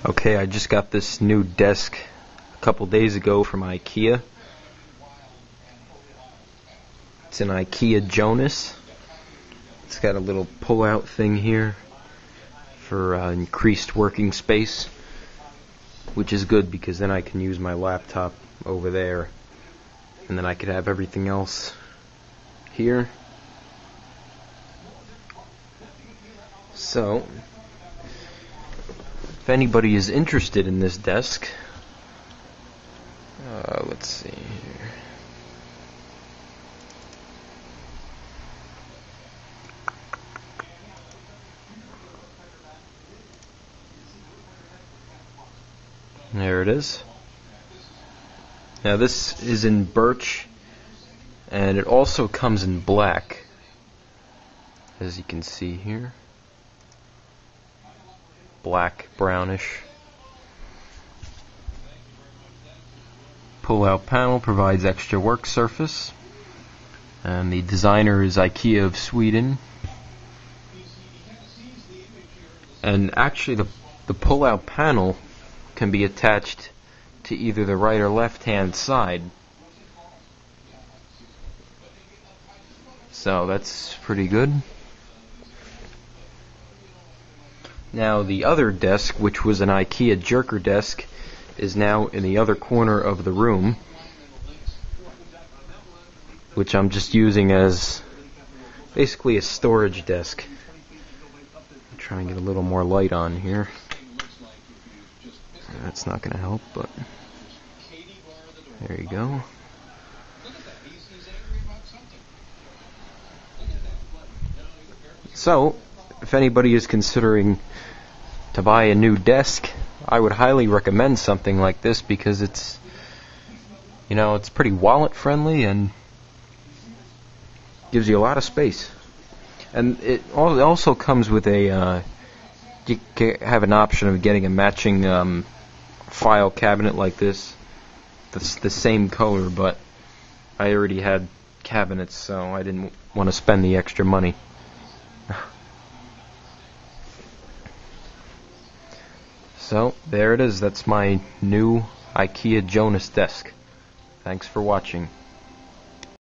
Okay, I just got this new desk a couple days ago from Ikea. It's an Ikea Jonas. It's got a little pull-out thing here for increased working space, which is good because then I can use my laptop over there, and then I could have everything else here. So, if anybody is interested in this desk, let's see here. There it is. Now this is in Birch, and it also comes in black, as you can see here. Black, brownish. Pull-out panel provides extra work surface, and the designer is Ikea of Sweden. And actually the pull-out panel can be attached to either the right or left hand side, so that's pretty good. Now the other desk, which was an Ikea jerker desk, is now in the other corner of the room, which I'm just using as basically a storage desk. I'll try and get a little more light on here. That's not going to help, but there you go. So, if anybody is considering to buy a new desk, I would highly recommend something like this because it's, it's pretty wallet friendly and gives you a lot of space. And it also comes with a, you have an option of getting a matching file cabinet like this, the same color, but I already had cabinets, so I didn't want to spend the extra money. So, there it is. That's my new Ikea Jonas desk. Thanks for watching.